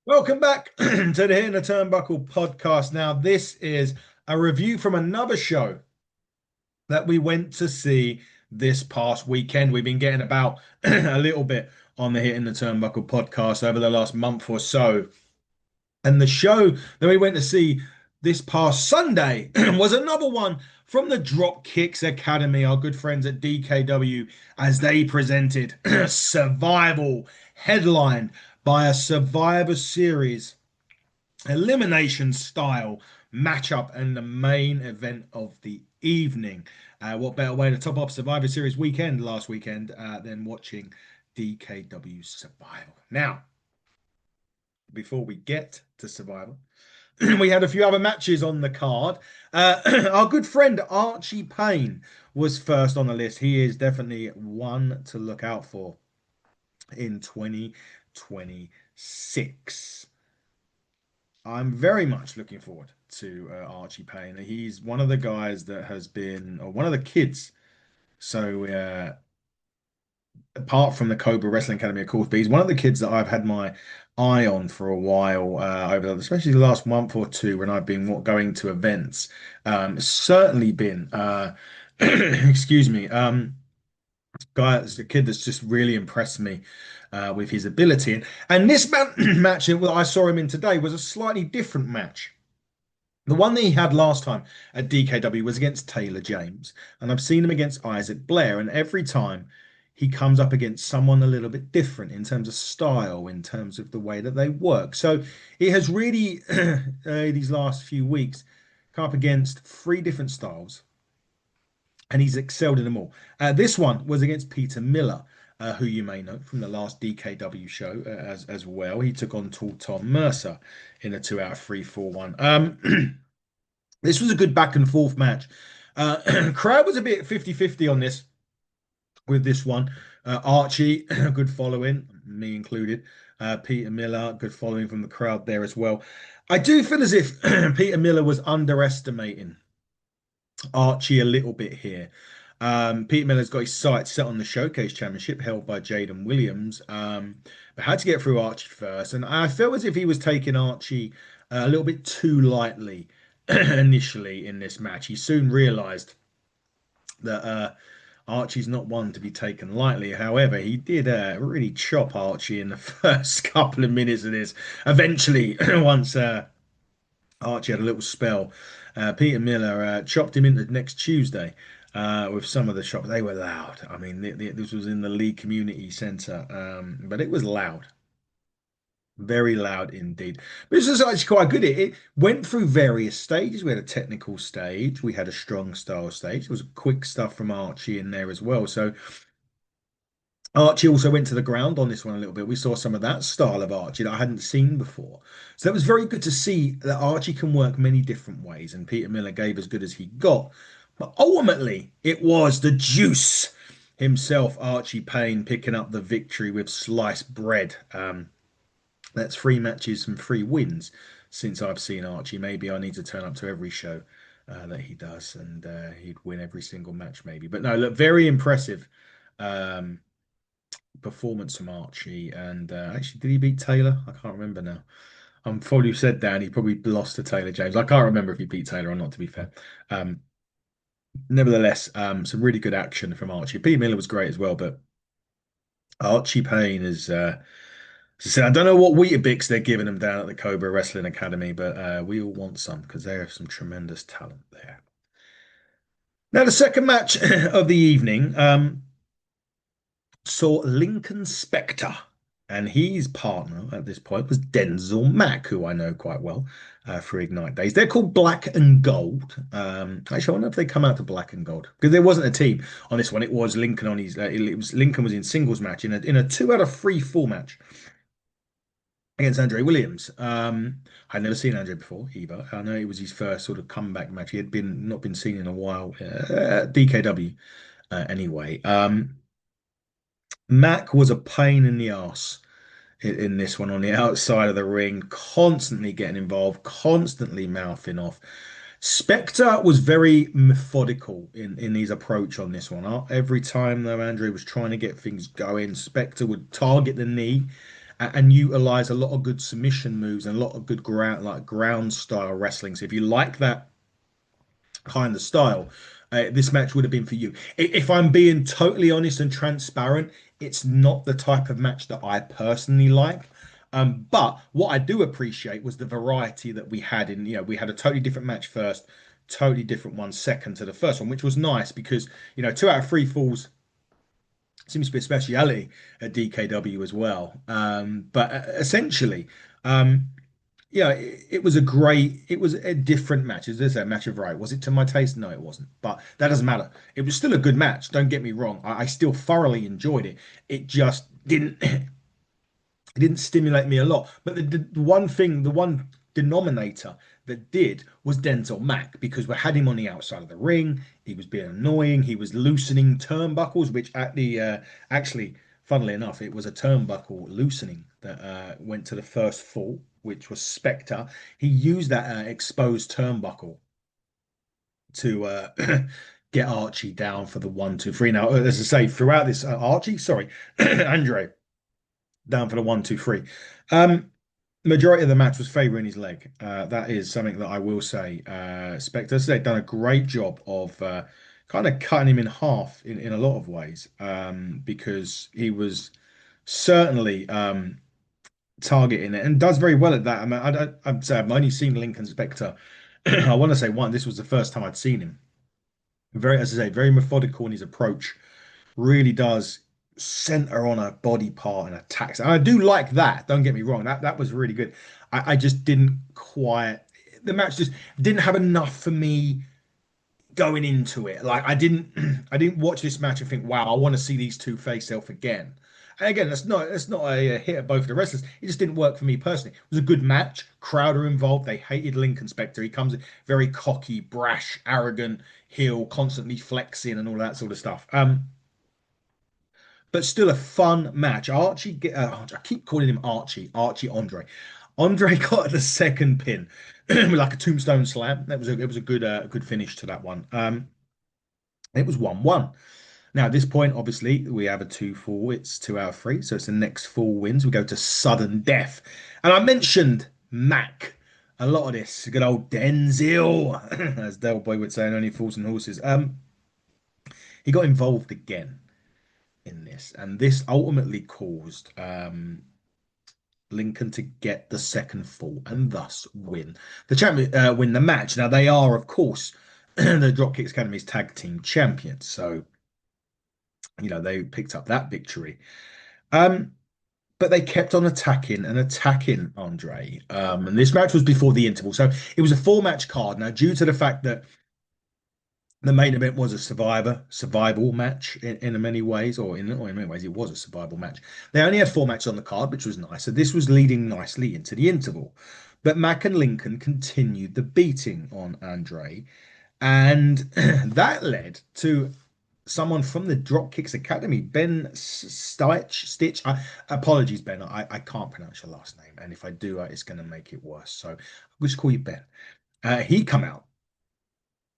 Welcome back to the Hitting the Turnbuckle podcast. Now, this is a review from another show that we went to see this past weekend. We've been getting about a little bit on the Hitting the Turnbuckle podcast over the last month or so. And the show that we went to see this past Sunday was another one from the Dropkicks Academy, our good friends at DKW, as they presented Survival, headlined by a Survivor Series elimination style matchup and the main event of the evening. What better way to top off Survivor Series weekend last weekend than watching DKW Survival? Now, before we get to Survival, we had a few other matches on the card. Our good friend Archie Payne was first on the list. He is definitely one to look out for in 2026. I'm very much looking forward to Archie Payne. He's one of the guys that has been, or one of the kids. So, apart from the Cobra Wrestling Academy, of course, but he's one of the kids that I've had my eye on for a while, especially the last month or two when I've been going to events. It's certainly been, excuse me, it's a kid that's just really impressed me with his ability. And this match that I saw him in today was a slightly different match. The one that he had last time at DKW was against Taylor James, and I've seen him against Isaac Blair, and every time he comes up against someone a little bit different in terms of style, in terms of the way that they work. So he has really, these last few weeks, come up against three different styles, and he's excelled in them all. This one was against Peter Miller, who you may know from the last DKW show as well. He took on Tall Tom Mercer in a 2 out of 3 4-1. This was a good back and forth match. Crowd was a bit 50-50 on this with this one. Archie, good following, me included. Peter Miller, good following from the crowd there as well. I do feel as if Peter Miller was underestimating Archie a little bit here. Peter Miller's got his sights set on the Showcase Championship held by Jaden Williams, but had to get through Archie first. And I felt as if he was taking Archie a little bit too lightly initially in this match. He soon realized that Archie's not one to be taken lightly. However, he did really chop Archie in the first couple of minutes of this. Eventually, once Archie had a little spell, Peter Miller chopped him into next Tuesday with some of the shots. They were loud. I mean, this was in the Lee Community Centre, but it was loud. Very loud indeed. But this was actually quite good. It went through various stages. We had a technical stage. We had a strong style stage. There was quick stuff from Archie in there as well. So Archie also went to the ground on this one a little bit. We saw some of that style of Archie that I hadn't seen before. So that was very good to see that Archie can work many different ways, and Peter Miller gave as good as he got. But ultimately, it was the juice himself, Archie Payne, picking up the victory with sliced bread. That's 3 matches and 3 wins since I've seen Archie. Maybe I need to turn up to every show that he does, and he'd win every single match, maybe. But no, look, very impressive. Um, Performance from Archie. And actually, did he beat Taylor? I can't remember now. I'm probably said that he probably lost to Taylor James. I can't remember if he beat Taylor or not, to be fair. Um, Nevertheless, some really good action from Archie. Pete Miller was great as well, but Archie Payne is. As I said, I don't know what Weetabix they're giving him down at the Cobra Wrestling Academy, but we all want some because they have some tremendous talent there. Now, the second match of the evening, saw Lincoln Spector, and his partner at this point was Denzel Mack, who I know quite well through Ignite Days. They're called Black and Gold. Actually, I wonder if they come out to Black and Gold because there wasn't a team on this one. It was Lincoln on his. It was Lincoln was in singles match in a 2 out of 3 4 match against Andre Williams. I'd never seen Andre before either. I know it was his first sort of comeback match. He had been not been seen in a while. DKW anyway. Mac was a pain in the ass in this one on the outside of the ring, constantly getting involved, constantly mouthing off. Spectre was very methodical in his approach on this one. Every time though Andre was trying to get things going, Spectre would target the knee and utilize a lot of good submission moves and a lot of good ground style wrestling. So if you like that kind of style, this match would have been for you. If I'm being totally honest and transparent, it's not the type of match that I personally like. But what I do appreciate was the variety that we had in, we had a totally different match first, totally different one second to the first one, which was nice because, 2 out of 3 falls seems to be a speciality at DKW as well. But essentially, um, it was it was a different match. Is this a match of right? Was it to my taste? No, it wasn't. But that doesn't matter. It was still a good match. Don't get me wrong. I still thoroughly enjoyed it. It just didn't it didn't stimulate me a lot. But the one thing, the one denominator that did was Denzel Mack because we had him on the outside of the ring. He was being annoying. He was loosening turnbuckles, which actually, funnily enough, it was a turnbuckle loosening that went to the first fall, which was Spectre. He used that exposed turnbuckle to get Archie down for the 1, 2, 3. Now, as I say, throughout this, Archie, sorry, Andre down for the 1, 2, 3. Majority of the match was favouring his leg. That is something that I will say. Spectre they've done a great job of kind of cutting him in half in a lot of ways because he was certainly targeting it and does very well at that. I mean, I'd say I've only seen Lincoln Spectre. I want to say one. This was the first time I'd seen him. Very, as I say, very methodical in his approach. Really does center on a body part and attacks. And I do like that. Don't get me wrong. That was really good. I just didn't quite. The match just didn't have enough for me going into it. Like I didn't watch this match and think, wow, I want to see these two face off again. And again, that's not a hit at both of the wrestlers. It just didn't work for me personally. It was a good match. Crowder involved. They hated Lincoln Spectre. He comes very cocky, brash, arrogant, heel, constantly flexing and all that sort of stuff. But still a fun match. I keep calling him Archie Andre. Andre got the second pin with like a tombstone slam. It was a good finish to that one. It was 1-1. Now at this point, obviously, we have a 2-4. It's 2 out of 3, so it's the next 4 wins. We go to sudden death, and I mentioned Mac. A lot of this good old Denzel, as Del Boy would say, and only fools and horses. He got involved again in this, and this ultimately caused Lincoln to get the second fall and thus win the champion, win the match. Now they are, of course, the Dropkicks Academy's tag team champions, so they picked up that victory. Um, but they kept on attacking and attacking Andre. And this match was before the interval, so it was a 4 match card. Now, due to the fact that the main event was a survival match in many ways, or in many ways, it was a survival match. They only had 4 matches on the card, which was nice. So this was leading nicely into the interval. But Mac and Lincoln continued the beating on Andre, and that led to someone from the Dropkicks Academy, Ben Stitch. Apologies, Ben. I can't pronounce your last name, and if I do, it's going to make it worse. So we'll just call you Ben. He come out,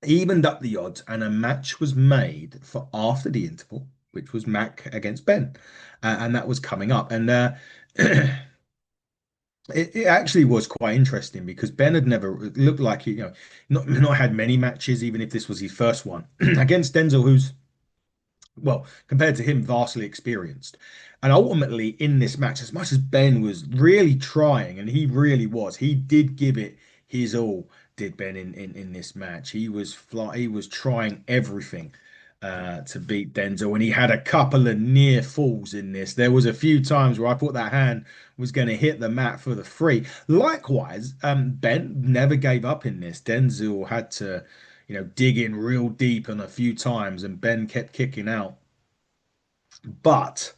evened up the odds, and a match was made for after the interval, which was Mac against Ben, and that was coming up. And it actually was quite interesting because Ben had never looked like he, not had many matches, even if this was his first one against Denzel, who's well, compared to him, vastly experienced. And ultimately, in this match, as much as Ben was really trying, and he really was, he did give it his all. Did Ben in this match? He was trying everything to beat Denzel, and he had a couple of near falls in this. There was a few times where I thought that hand was going to hit the mat for the 3. Likewise, Ben never gave up in this. Denzel had to dig in real deep on a few times, and Ben kept kicking out. But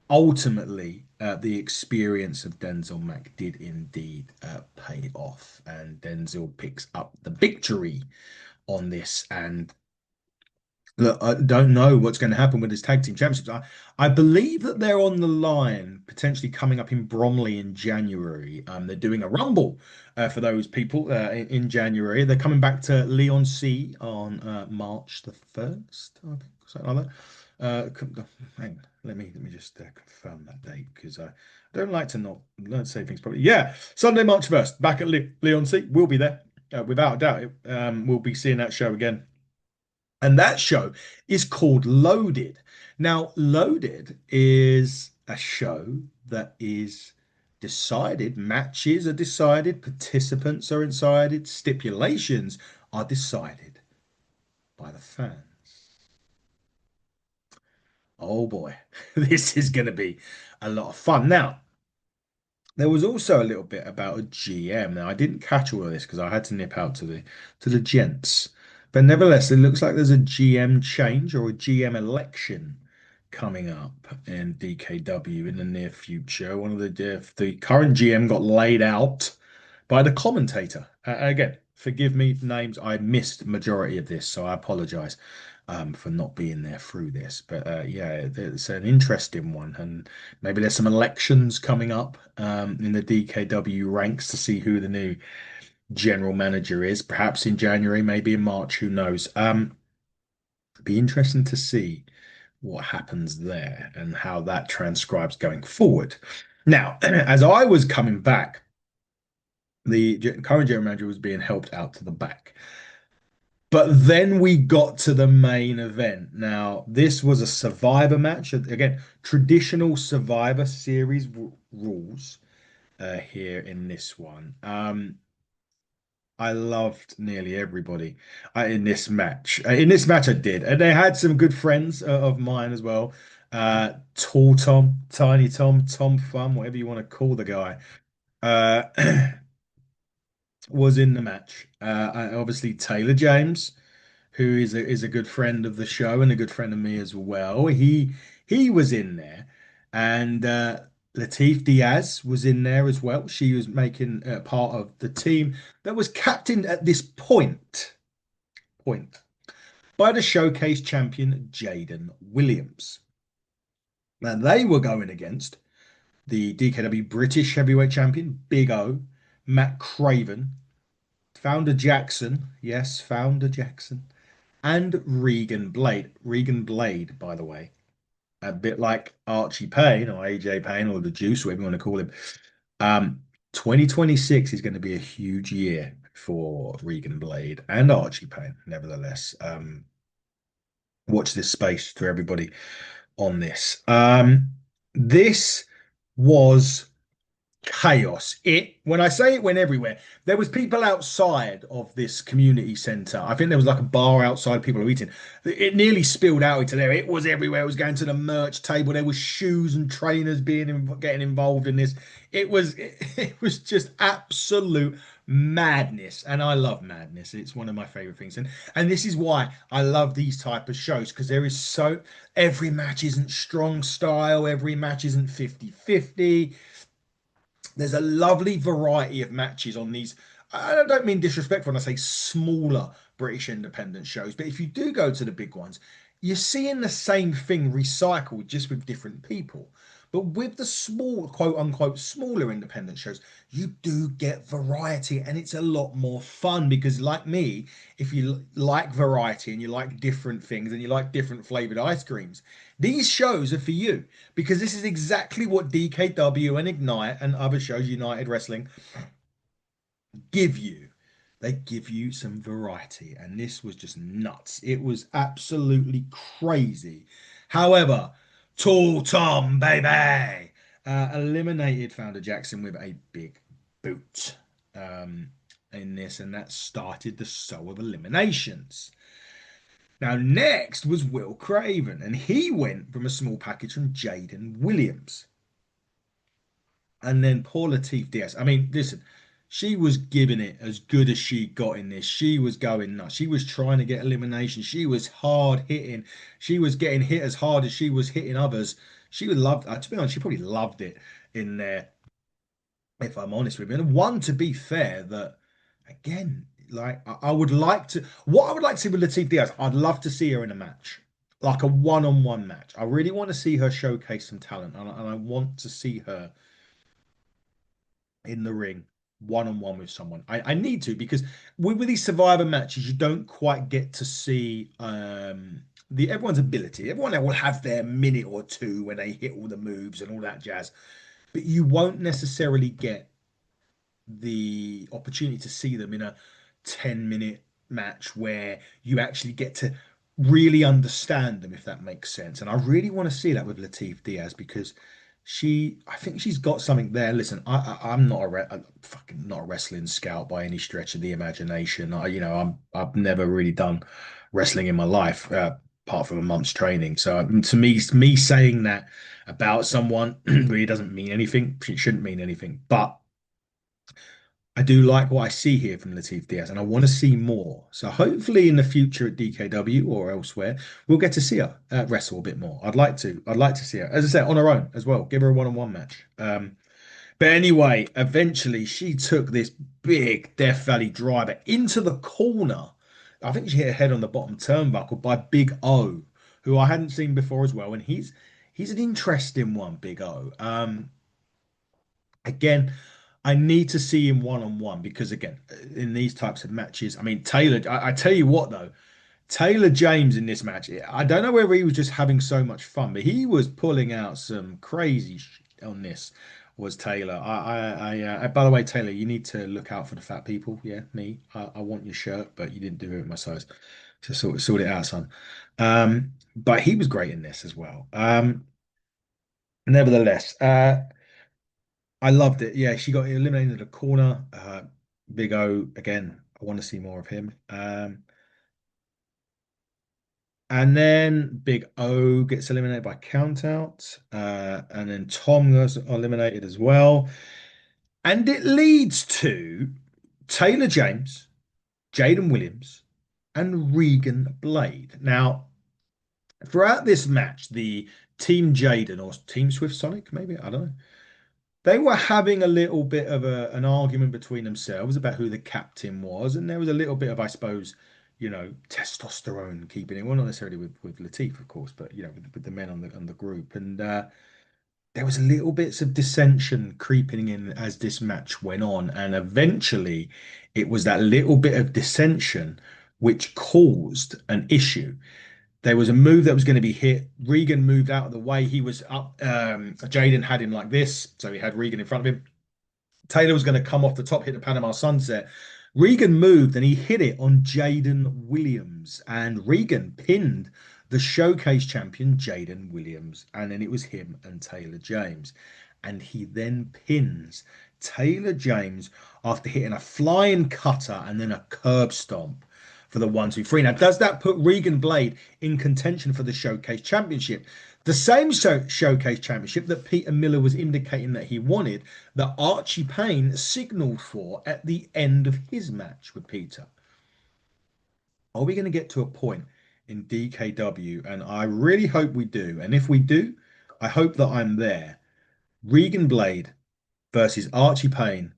ultimately, the experience of Denzel Mack did indeed pay off, and Denzel picks up the victory on this. And look, I don't know what's going to happen with his tag team championships. I believe that they're on the line, potentially coming up in Bromley in January. They're doing a rumble for those people in January. They're coming back to Leon C on March the 1st, I think, something like that. Hang on, let me just confirm that date because I don't like to not learn to say things properly. Yeah, Sunday, March 1st, back at Leon C. We'll be there, without a doubt. We'll be seeing that show again. And that show is called Loaded. Now, Loaded is a show that is decided, matches are decided, participants are decided, stipulations are decided by the fans. Oh boy, this is going to be a lot of fun. Now, there was also a little bit about a GM. Now, I didn't catch all of this because I had to nip out to the gents. But nevertheless, it looks like there's a GM change or a GM election coming up in DKW in the near future. One of the current GM got laid out by the commentator. Again, forgive me, names. I missed majority of this, so I apologize for not being there through this. But yeah, it's an interesting one, and maybe there's some elections coming up in the DKW ranks to see who the new general manager is. Perhaps in January, maybe in March. Who knows? Be interesting to see what happens there and how that transcribes going forward. Now, as I was coming back, the current general manager was being helped out to the back. But then we got to the main event. Now, this was a Survivor match. Again, traditional Survivor Series rules here in this one. I loved nearly everybody in this match. In this match, I did, and they had some good friends of mine as well. Tall Tom, Tiny Tom, Tom Fun, whatever you want to call the guy. Uh, was in the match. Obviously Taylor James, who is a good friend of the show and a good friend of me as well. He was in there, and Latif Diaz was in there as well. She was making part of the team that was captained at this point by the showcase champion Jaden Williams. Now they were going against the DKW British Heavyweight Champion Big O, Matt Craven, Founder Jackson, yes, Founder Jackson, and Regan Blade. Regan Blade, by the way, a bit like Archie Payne or AJ Payne or the Juice, whatever you want to call him. 2026 is going to be a huge year for Regan Blade and Archie Payne, nevertheless. Watch this space to everybody on this. This was chaos. When I say it went everywhere, there was people outside of this community center. I think there was like a bar outside, people were eating. It nearly spilled out into there. It was everywhere. It was going to the merch table. There was shoes and trainers getting involved in this. It was just absolute madness, and I love madness. It's one of my favorite things, and this is why I love these type of shows because there is so every match isn't strong style, every match isn't 50-50. There's a lovely variety of matches on these. I don't mean disrespectful when I say smaller British independent shows, but if you do go to the big ones, you're seeing the same thing recycled just with different people. But with the small, quote unquote, smaller independent shows, you do get variety and it's a lot more fun because, like me, if you like variety and you like different things and you like different flavored ice creams, these shows are for you because this is exactly what DKW and Ignite and other shows, United Wrestling, give you. They give you some variety, and this was just nuts. It was absolutely crazy. However, Tall Tom, baby, eliminated Founder Jackson with a big boot in this, and that started the soul of eliminations. Now, next was Will Craven, and he went from a small package from Jaden Williams. And then poor Latif Diaz. I mean, listen, she was giving it as good as she got in this. She was going nuts. She was trying to get elimination. She was hard hitting. She was getting hit as hard as she was hitting others. She would love, to be honest, she probably loved it in there, if I'm honest with you. And one, to be fair, that again, like I would like to, what I would like to see with Latif Diaz, I'd love to see her in a match, like a one-on-one match. I really want to see her showcase some talent, and I want to see her in the ring one on one with someone. I need to because with these survivor matches, you don't quite get to see the everyone's ability. Everyone will have their minute or two when they hit all the moves and all that jazz, but you won't necessarily get the opportunity to see them in a 10-minute match where you actually get to really understand them, if that makes sense. And I really want to see that with Latif Diaz because I think she's got something there. Listen, I'm not fucking not a wrestling scout by any stretch of the imagination. I've never really done wrestling in my life, apart from a month's training. So to me saying that about someone really doesn't mean anything. It shouldn't mean anything, but I do like what I see here from Latif Diaz, and I want to see more. So hopefully, in the future at DKW or elsewhere, we'll get to see her wrestle a bit more. I'd like to. I'd like to see her, as I said, on her own as well. Give her a one-on-one match. But anyway, eventually she took this big Death Valley driver into the corner. I think she hit her head on the bottom turnbuckle by Big O, who I hadn't seen before as well, and he's an interesting one, Big O. Again, I need to see him one on one because again, in these types of matches, I mean Taylor. I tell you what though, Taylor James in this match, I don't know whether he was just having so much fun, but he was pulling out some crazy shit on this. Was Taylor? By the way, Taylor, you need to look out for the fat people. Yeah, me. I want your shirt, but you didn't do it my size. So sort it out, son. But he was great in this as well. Nevertheless, I loved it. Yeah, she got eliminated in the corner. Big O again. I want to see more of him. And then Big O gets eliminated by countout. And then Tom goes eliminated as well. And it leads to Taylor James, Jaden Williams, and Regan Blade. Now, throughout this match, the Team Jaden or Team Swift Sonic, maybe, I don't know. They were having a little bit of an argument between themselves about who the captain was, and there was a little bit of, I suppose, testosterone keeping it. Well, not necessarily with Latif, of course, but with the men on the group, and there was a little bits of dissension creeping in as this match went on, and eventually, it was that little bit of dissension which caused an issue. There was a move that was going to be hit. Regan moved out of the way. He was up. Jaden had him like this. So he had Regan in front of him. Taylor was going to come off the top, hit the Panama Sunset. Regan moved and he hit it on Jaden Williams. And Regan pinned the showcase champion, Jaden Williams. And then it was him and Taylor James. And he then pins Taylor James after hitting a flying cutter and then a curb stomp for the 1, 2, 3. Now, does that put Regan Blade in contention for the Showcase Championship? The same Showcase Championship that Peter Miller was indicating that he wanted, that Archie Payne signaled for at the end of his match with Peter. Are we going to get to a point in DKW? And I really hope we do. And if we do, I hope that I'm there. Regan Blade versus Archie Payne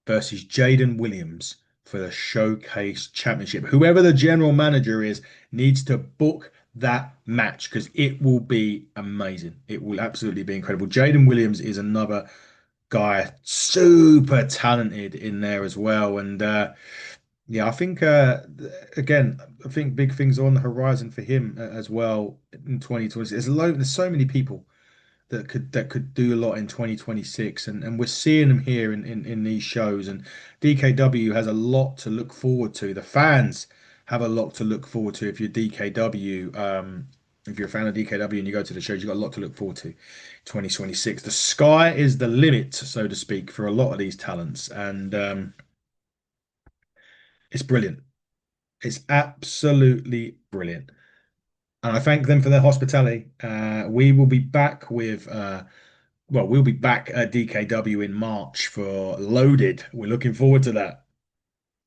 versus Jaden Williams for the Showcase Championship. Whoever the general manager is needs to book that match because it will be amazing. It will absolutely be incredible. Jaden Williams is another guy, super talented in there as well. And yeah, I think again, I think big things are on the horizon for him as well in 2020. There's so many people that could do a lot in 2026 and we're seeing them here in these shows and DKW has a lot to look forward to. The fans have a lot to look forward to if you're DKW. If you're a fan of DKW and you go to the shows, you've got a lot to look forward to. 2026, the sky is the limit, so to speak, for a lot of these talents, and it's brilliant. It's absolutely brilliant, and I thank them for their hospitality. We will be back with well, we'll be back at DKW in March for Loaded. We're looking forward to that.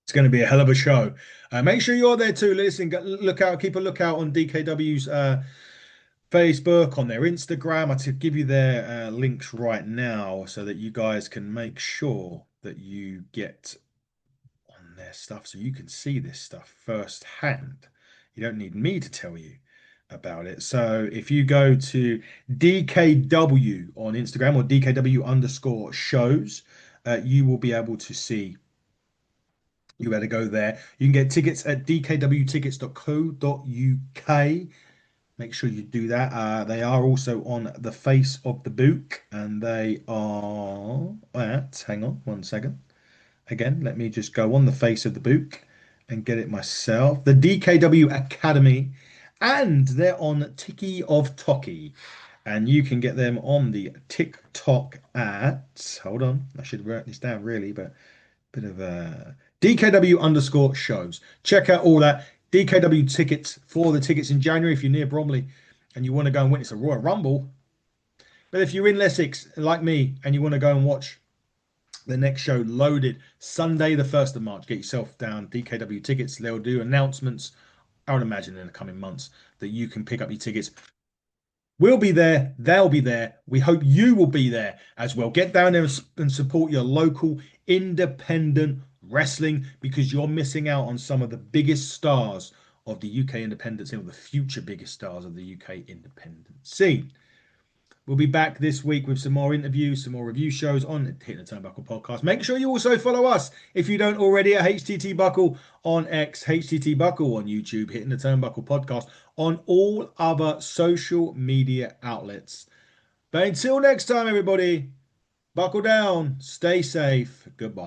It's going to be a hell of a show. Make sure you're there too. Listen, look out, keep a lookout on DKW's Facebook, on their Instagram. I give you their links right now so that you guys can make sure that you get on their stuff so you can see this stuff firsthand. You don't need me to tell you about it. So if you go to DKW on Instagram or DKW underscore shows, you will be able to see. You better go there. You can get tickets at dkwtickets.co.uk. Make sure you do that. They are also on the face of the book, and they are at, hang on one second. Again, let me just go on the face of the book and get it myself. The DKW Academy, and they're on Tiki of Toki. And you can get them on the TikTok at, hold on, I should write this down really, but bit of a DKW underscore shows. Check out all that. DKW tickets for the tickets in January if you're near Bromley and you want to go and witness a Royal Rumble. But if you're in Essex like me and you want to go and watch the next show loaded Sunday, the 1st of March, get yourself down DKW tickets. They'll do announcements, I would imagine, in the coming months that you can pick up your tickets. We'll be there. They'll be there. We hope you will be there as well. Get down there and support your local independent wrestling because you're missing out on some of the biggest stars of the UK independent scene, or the future biggest stars of the UK independent scene. We'll be back this week with some more interviews, some more review shows on Hitting the Turnbuckle podcast. Make sure you also follow us if you don't already at HTT Buckle on X, HTT Buckle on YouTube, Hitting the Turnbuckle podcast on all other social media outlets. But until next time, everybody, buckle down, stay safe, goodbye.